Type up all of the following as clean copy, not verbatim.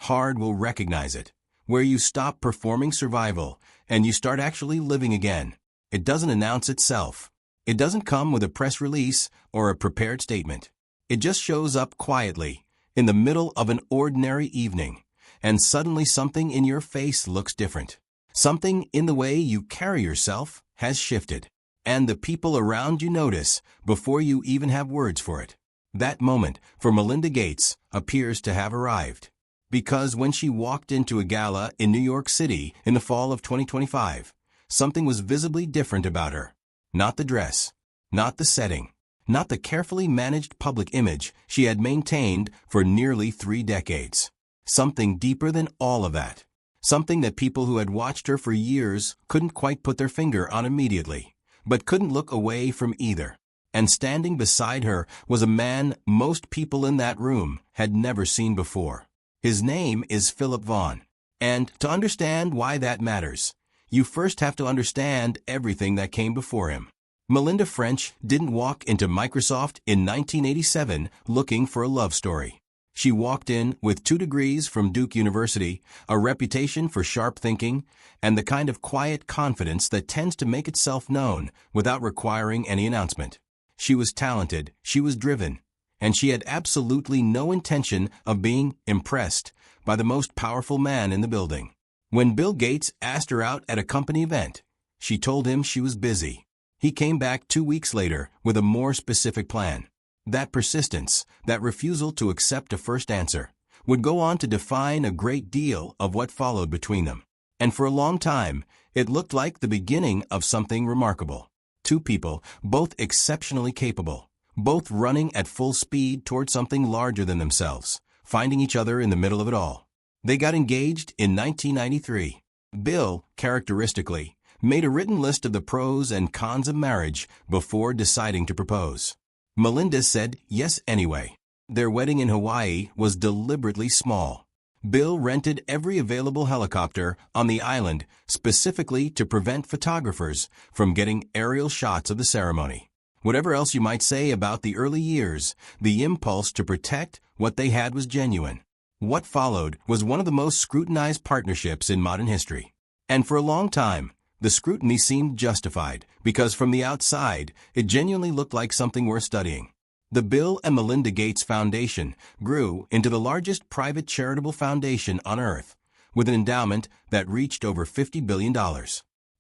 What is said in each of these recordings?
hard will recognize it, where you stop performing survival and you start actually living again. It doesn't announce itself. It doesn't come with a press release or a prepared statement. It just shows up quietly, in the middle of an ordinary evening, and suddenly something in your face looks different. Something in the way you carry yourself has shifted, and the people around you notice before you even have words for it. That moment, for Melinda Gates, appears to have arrived. Because when she walked into a gala in New York City in the fall of 2025, something was visibly different about her. Not the dress, not the setting, not the carefully managed public image she had maintained for nearly 3 decades. Something deeper than all of that. Something that people who had watched her for years couldn't quite put their finger on immediately, but couldn't look away from either. And standing beside her was a man most people in that room had never seen before. His name is Philip Vaughn. And to understand why that matters, you first have to understand everything that came before him. Melinda French didn't walk into Microsoft in 1987 looking for a love story. She walked in with 2 degrees from Duke University, a reputation for sharp thinking, and the kind of quiet confidence that tends to make itself known without requiring any announcement. She was talented, she was driven, and she had absolutely no intention of being impressed by the most powerful man in the building. When Bill Gates asked her out at a company event, she told him she was busy. He came back 2 weeks later with a more specific plan. That persistence, that refusal to accept a first answer, would go on to define a great deal of what followed between them. And for a long time, it looked like the beginning of something remarkable. 2 people, both exceptionally capable, both running at full speed toward something larger than themselves, finding each other in the middle of it all. They got engaged in 1993. Bill, characteristically, made a written list of the pros and cons of marriage before deciding to propose. Melinda said yes anyway. Their wedding in Hawaii was deliberately small. Bill rented every available helicopter on the island specifically to prevent photographers from getting aerial shots of the ceremony. Whatever else you might say about the early years, the impulse to protect what they had was genuine. What followed was one of the most scrutinized partnerships in modern history. And for a long time, the scrutiny seemed justified, because from the outside, it genuinely looked like something worth studying. The Bill and Melinda Gates Foundation grew into the largest private charitable foundation on Earth, with an endowment that reached over $50 billion.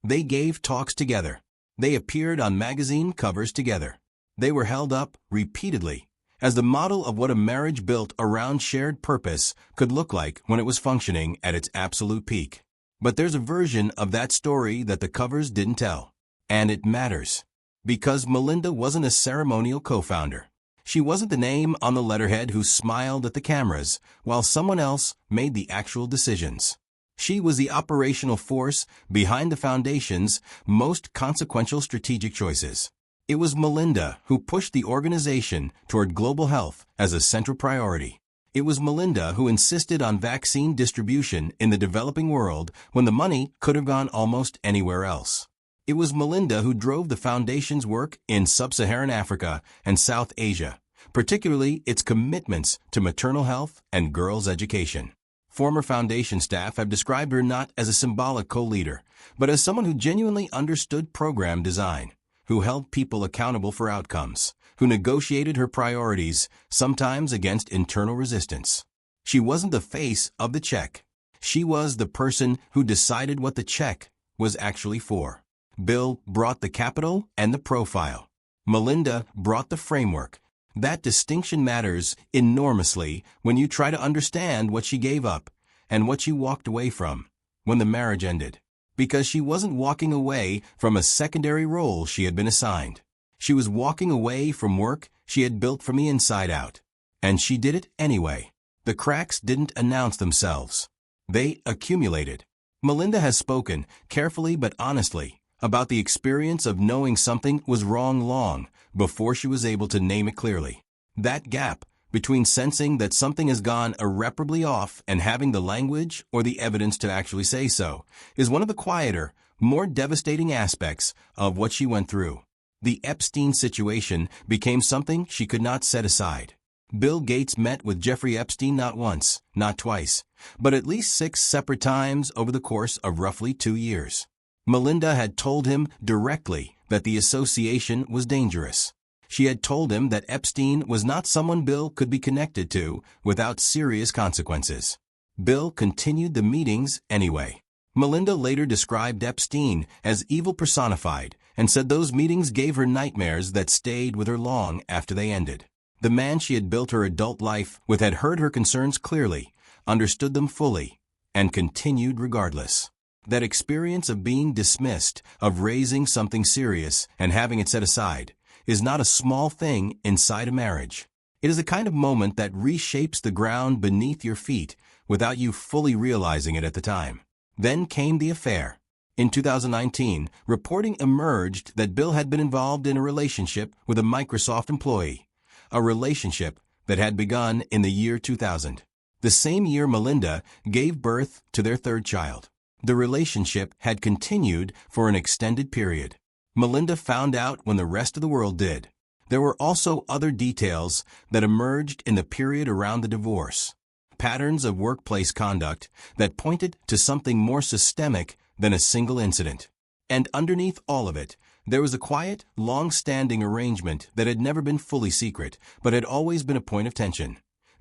They gave talks together. They appeared on magazine covers together. They were held up, repeatedly, as the model of what a marriage built around shared purpose could look like when it was functioning at its absolute peak. But there's a version of that story that the covers didn't tell. And it matters. Because Melinda wasn't a ceremonial co-founder. She wasn't the name on the letterhead who smiled at the cameras while someone else made the actual decisions. She was the operational force behind the foundation's most consequential strategic choices. It was Melinda who pushed the organization toward global health as a central priority. It was Melinda who insisted on vaccine distribution in the developing world when the money could have gone almost anywhere else. It was Melinda who drove the foundation's work in sub-Saharan Africa and South Asia, particularly its commitments to maternal health and girls' education. Former foundation staff have described her not as a symbolic co-leader, but as someone who genuinely understood program design, who held people accountable for outcomes, who negotiated her priorities, sometimes against internal resistance. She wasn't the face of the check. She was the person who decided what the check was actually for. Bill brought the capital and the profile. Melinda brought the framework. That distinction matters enormously when you try to understand what she gave up and what she walked away from when the marriage ended. Because she wasn't walking away from a secondary role she had been assigned. She was walking away from work she had built from the inside out. And she did it anyway. The cracks didn't announce themselves. They accumulated. Melinda has spoken, carefully but honestly, about the experience of knowing something was wrong long before she was able to name it clearly. That gap between sensing that something has gone irreparably off and having the language or the evidence to actually say so is one of the quieter, more devastating aspects of what she went through. The Epstein situation became something she could not set aside. Bill Gates met with Jeffrey Epstein not once, not twice, but at least 6 separate times over the course of roughly 2 years. Melinda had told him directly that the association was dangerous. She had told him that Epstein was not someone Bill could be connected to without serious consequences. Bill continued the meetings anyway. Melinda later described Epstein as evil personified and said those meetings gave her nightmares that stayed with her long after they ended. The man she had built her adult life with had heard her concerns clearly, understood them fully, and continued regardless. That experience of being dismissed, of raising something serious and having it set aside, is not a small thing inside a marriage. It is a kind of moment that reshapes the ground beneath your feet without you fully realizing it at the time. Then came the affair. In 2019, reporting emerged that Bill had been involved in a relationship with a Microsoft employee, a relationship that had begun in the year 2000. The same year Melinda gave birth to their 3rd child. The relationship had continued for an extended period. Melinda found out when the rest of the world did. There were also other details that emerged in the period around the divorce. Patterns of workplace conduct that pointed to something more systemic than a single incident. And underneath all of it, there was a quiet, long-standing arrangement that had never been fully secret, but had always been a point of tension.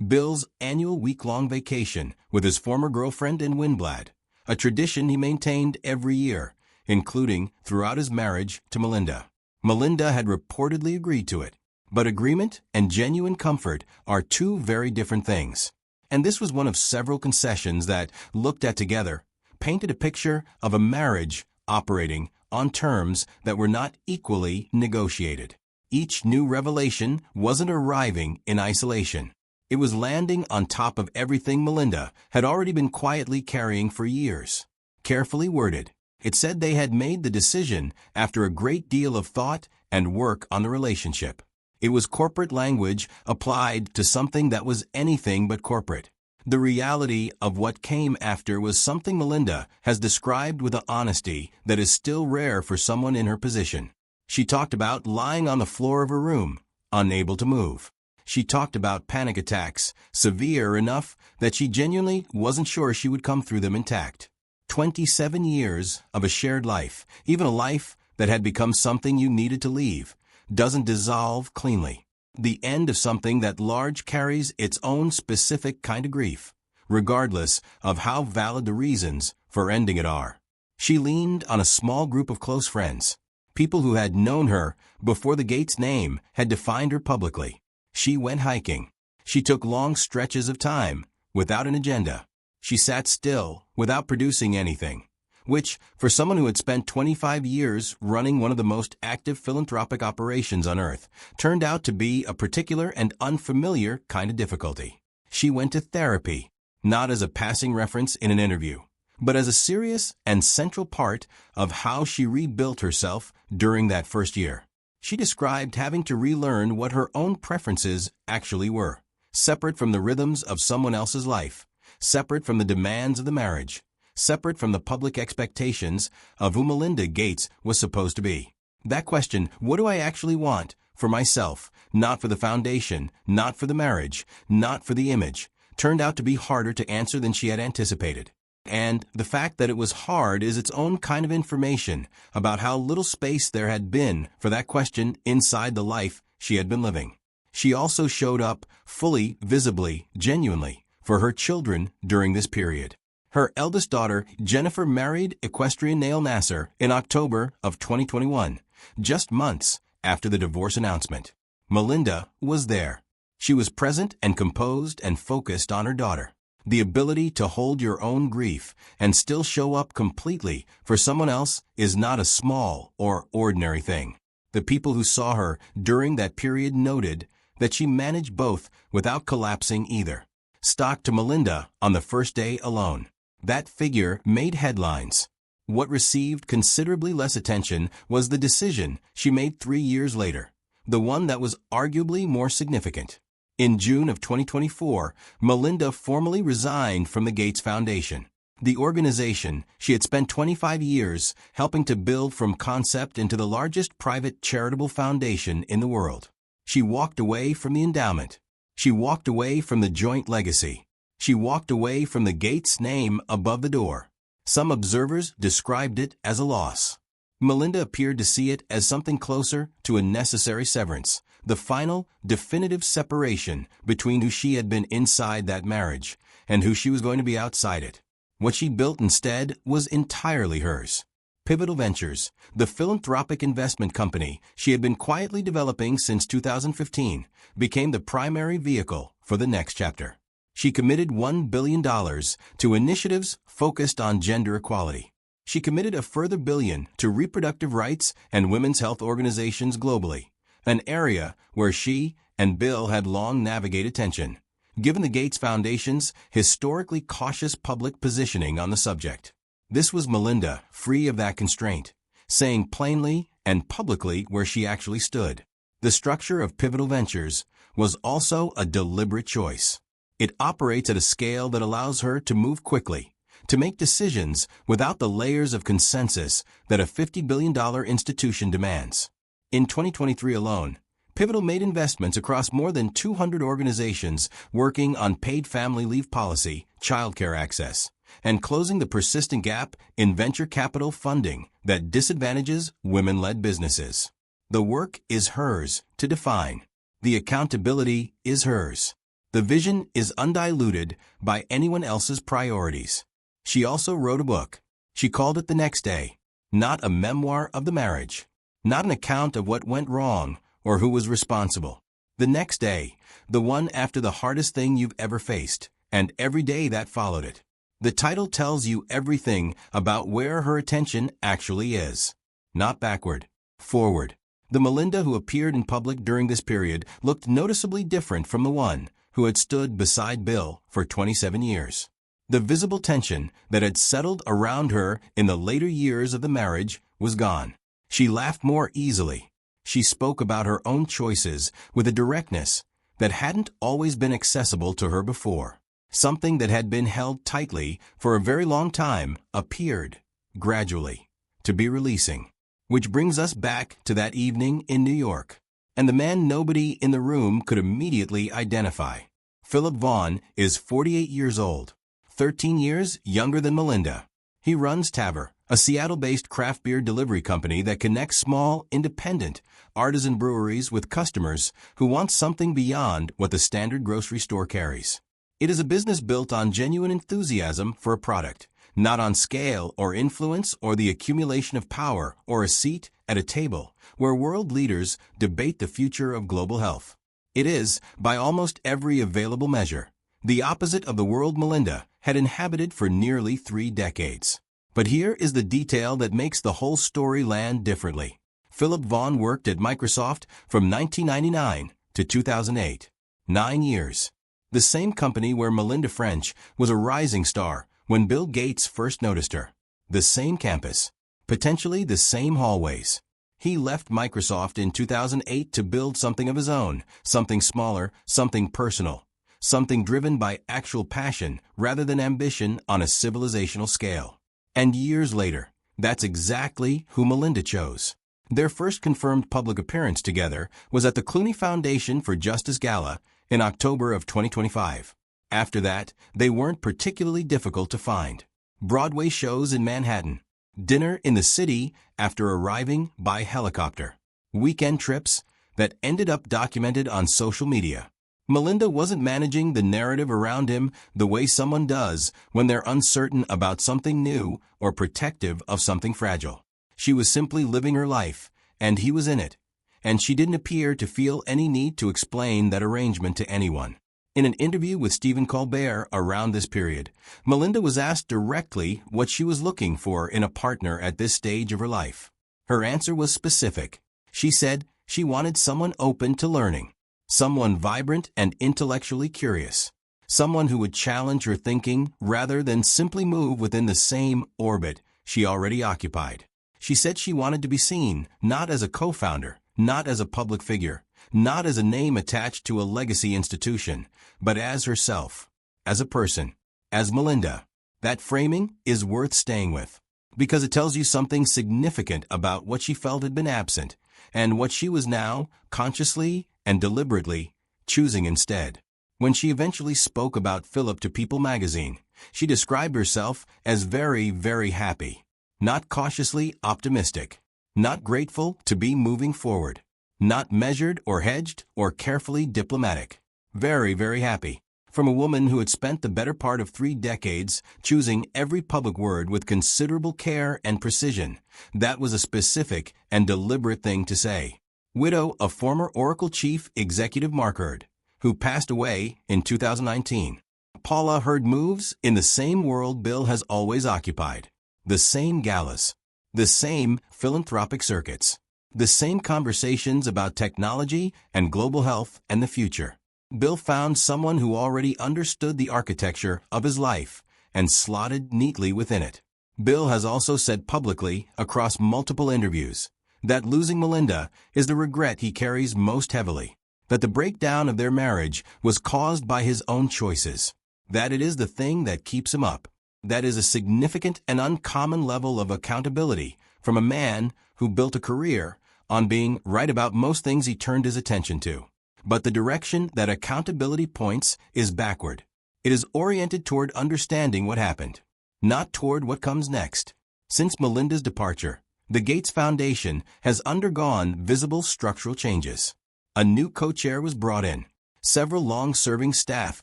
Bill's annual week-long vacation with his former girlfriend in Windblad, a tradition he maintained every year, including throughout his marriage to Melinda. Melinda had reportedly agreed to it, but agreement and genuine comfort are 2 very different things. And this was one of several concessions that, looked at together, painted a picture of a marriage operating on terms that were not equally negotiated. Each new revelation wasn't arriving in isolation. It was landing on top of everything Melinda had already been quietly carrying for years. Carefully worded, it said they had made the decision after a great deal of thought and work on the relationship. It was corporate language applied to something that was anything but corporate. The reality of what came after was something Melinda has described with an honesty that is still rare for someone in her position. She talked about lying on the floor of her room, unable to move. She talked about panic attacks, severe enough that she genuinely wasn't sure she would come through them intact. 27 years of a shared life, even a life that had become something you needed to leave, doesn't dissolve cleanly. The end of something that large carries its own specific kind of grief, regardless of how valid the reasons for ending it are. She leaned on a small group of close friends, people who had known her before the Gates name had defined her publicly. She went hiking. She took long stretches of time without an agenda. She sat still without producing anything, which, for someone who had spent 25 years running one of the most active philanthropic operations on Earth, turned out to be a particular and unfamiliar kind of difficulty. She went to therapy, not as a passing reference in an interview, but as a serious and central part of how she rebuilt herself during that first year. She described having to relearn what her own preferences actually were, separate from the rhythms of someone else's life, separate from the demands of the marriage, separate from the public expectations of who Melinda Gates was supposed to be. That question, what do I actually want for myself, not for the foundation, not for the marriage, not for the image, turned out to be harder to answer than she had anticipated. And the fact that it was hard is its own kind of information about how little space there had been for that question inside the life she had been living. She also showed up fully, visibly, genuinely for her children during this period. Her eldest daughter, Jennifer, married equestrian Nail Nasser in October of 2021, just months after the divorce announcement. Melinda was there. She was present and composed and focused on her daughter. The ability to hold your own grief and still show up completely for someone else is not a small or ordinary thing. The people who saw her during that period noted that she managed both without collapsing either. Stock to Melinda on the first day alone. That figure made headlines. What received considerably less attention was the decision she made 3 years later, the one that was arguably more significant. In June of 2024, Melinda formally resigned from the Gates Foundation, the organization she had spent 25 years helping to build from concept into the largest private charitable foundation in the world. She walked away from the endowment. She walked away from the joint legacy. She walked away from the Gates name above the door. Some observers described it as a loss. Melinda appeared to see it as something closer to a necessary severance, the final, definitive separation between who she had been inside that marriage and who she was going to be outside it. What she built instead was entirely hers. Pivotal Ventures, the philanthropic investment company she had been quietly developing since 2015, became the primary vehicle for the next chapter. She committed $1 billion to initiatives focused on gender equality. She committed a further $1 billion to reproductive rights and women's health organizations globally, an area where she and Bill had long navigated tension, given the Gates Foundation's historically cautious public positioning on the subject. This was Melinda, free of that constraint, saying plainly and publicly where she actually stood. The structure of Pivotal Ventures was also a deliberate choice. It operates at a scale that allows her to move quickly, to make decisions without the layers of consensus that a $50 billion institution demands. In 2023 alone, Pivotal made investments across more than 200 organizations working on paid family leave policy, childcare access, and closing the persistent gap in venture capital funding that disadvantages women-led businesses. The work is hers to define. The accountability is hers. The vision is undiluted by anyone else's priorities. She also wrote a book. She called it The Next Day, not a memoir of the marriage, not an account of what went wrong or who was responsible. The next day, the one after the hardest thing you've ever faced, and every day that followed it. The title tells you everything about where her attention actually is. Not backward, forward. The Melinda who appeared in public during this period looked noticeably different from the one who had stood beside Bill for 27 years. The visible tension that had settled around her in the later years of the marriage was gone. She laughed more easily. She spoke about her own choices with a directness that hadn't always been accessible to her before. Something that had been held tightly for a very long time appeared, gradually, to be releasing. Which brings us back to that evening in New York, and the man nobody in the room could immediately identify. Philip Vaughn is 48 years old, 13 years younger than Melinda. He runs Tavor, a Seattle-based craft beer delivery company that connects small, independent, artisan breweries with customers who want something beyond what the standard grocery store carries. It is a business built on genuine enthusiasm for a product, not on scale or influence or the accumulation of power or a seat at a table where world leaders debate the future of global health. It is, by almost every available measure, the opposite of the world Melinda had inhabited for nearly 3 decades. But here is the detail that makes the whole story land differently. Philip Vaughn worked at Microsoft from 1999 to 2008, 9 years. The same company where Melinda French was a rising star when Bill Gates first noticed her. The same campus, potentially the same hallways. He left Microsoft in 2008 to build something of his own, something smaller, something personal, something driven by actual passion rather than ambition on a civilizational scale. And years later, that's exactly who Melinda chose. Their first confirmed public appearance together was at the Clooney Foundation for Justice Gala in October of 2025. After that, they weren't particularly difficult to find. Broadway shows in Manhattan, dinner in the city after arriving by helicopter, weekend trips that ended up documented on social media. Melinda wasn't managing the narrative around him the way someone does when they're uncertain about something new or protective of something fragile. She was simply living her life, and he was in it, and she didn't appear to feel any need to explain that arrangement to anyone. In an interview with Stephen Colbert around this period, Melinda was asked directly what she was looking for in a partner at this stage of her life. Her answer was specific. She said she wanted someone open to learning, someone vibrant and intellectually curious, someone who would challenge her thinking rather than simply move within the same orbit she already occupied. She said she wanted to be seen, not as a co-founder, not as a public figure, not as a name attached to a legacy institution, but as herself, as a person, as Melinda. That framing is worth staying with, because it tells you something significant about what she felt had been absent, and what she was now, consciously and deliberately, choosing instead. When she eventually spoke about Philip to People magazine, she described herself as very, very happy. Not cautiously optimistic. Not grateful to be moving forward. Not measured or hedged or carefully diplomatic. Very, very happy. From a woman who had spent the better part of 3 decades choosing every public word with considerable care and precision, that was a specific and deliberate thing to say. Widow of former Oracle chief executive Mark Hurd, who passed away in 2019. Paula Hurd moves in the same world Bill has always occupied. The same galas. The same philanthropic circuits. The same conversations about technology and global health and the future. Bill found someone who already understood the architecture of his life and slotted neatly within it. Bill has also said publicly, across multiple interviews, that losing Melinda is the regret he carries most heavily, that the breakdown of their marriage was caused by his own choices, that it is the thing that keeps him up. That is a significant and uncommon level of accountability from a man who built a career on being right about most things he turned his attention to. But the direction that accountability points is backward. It is oriented toward understanding what happened, not toward what comes next. Since Melinda's departure, the Gates Foundation has undergone visible structural changes. A new co-chair was brought in. Several long-serving staff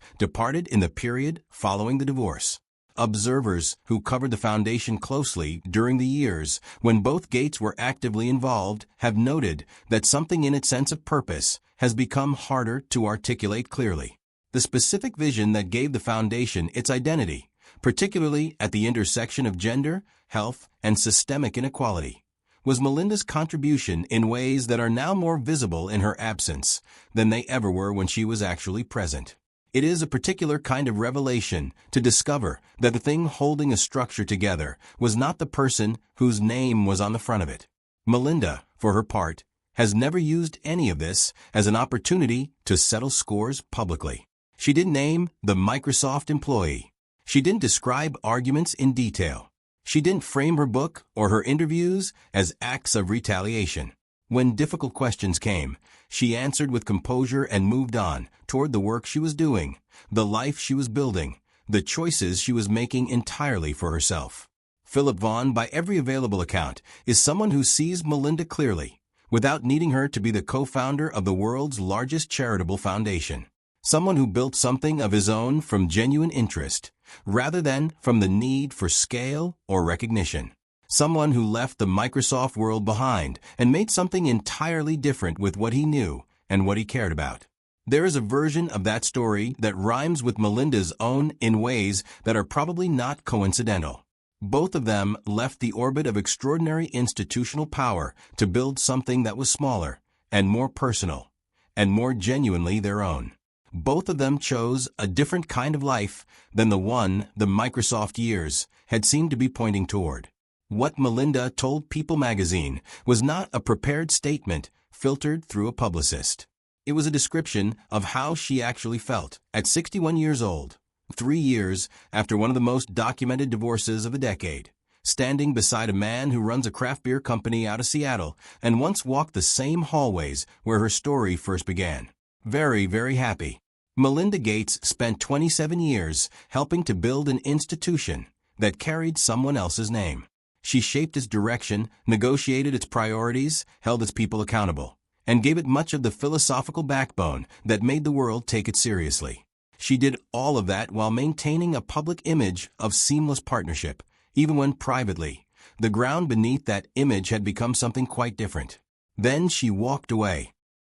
departed in the period following the divorce. Observers who covered the foundation closely during the years when both Gates were actively involved have noted that something in its sense of purpose has become harder to articulate clearly. The specific vision that gave the foundation its identity, particularly at the intersection of gender, health, and systemic inequality, was Melinda's contribution in ways that are now more visible in her absence than they ever were when she was actually present. It is a particular kind of revelation to discover that the thing holding a structure together was not the person whose name was on the front of it. Melinda, for her part, has never used any of this as an opportunity to settle scores publicly. She didn't name the Microsoft employee. She didn't describe arguments in detail. She didn't frame her book or her interviews as acts of retaliation. When difficult questions came, she answered with composure and moved on toward the work she was doing, the life she was building, the choices she was making entirely for herself. Philip Vaughn, by every available account, is someone who sees Melinda clearly, without needing her to be the co-founder of the world's largest charitable foundation. Someone who built something of his own from genuine interest, rather than from the need for scale or recognition. Someone who left the Microsoft world behind and made something entirely different with what he knew and what he cared about. There is a version of that story that rhymes with Melinda's own in ways that are probably not coincidental. Both of them left the orbit of extraordinary institutional power to build something that was smaller and more personal and more genuinely their own. Both of them chose a different kind of life than the one the Microsoft years had seemed to be pointing toward. What Melinda told People magazine was not a prepared statement filtered through a publicist. It was a description of how she actually felt at 61 years old, 3 years after one of the most documented divorces of the decade, standing beside a man who runs a craft beer company out of Seattle and once walked the same hallways where her story first began. Very, very happy. Melinda Gates spent 27 years helping to build an institution that carried someone else's name. She shaped its direction, negotiated its priorities, held its people accountable, and gave it much of the philosophical backbone that made the world take it seriously. She did all of that while maintaining a public image of seamless partnership, even when privately, the ground beneath that image had become something quite different. Then she walked away.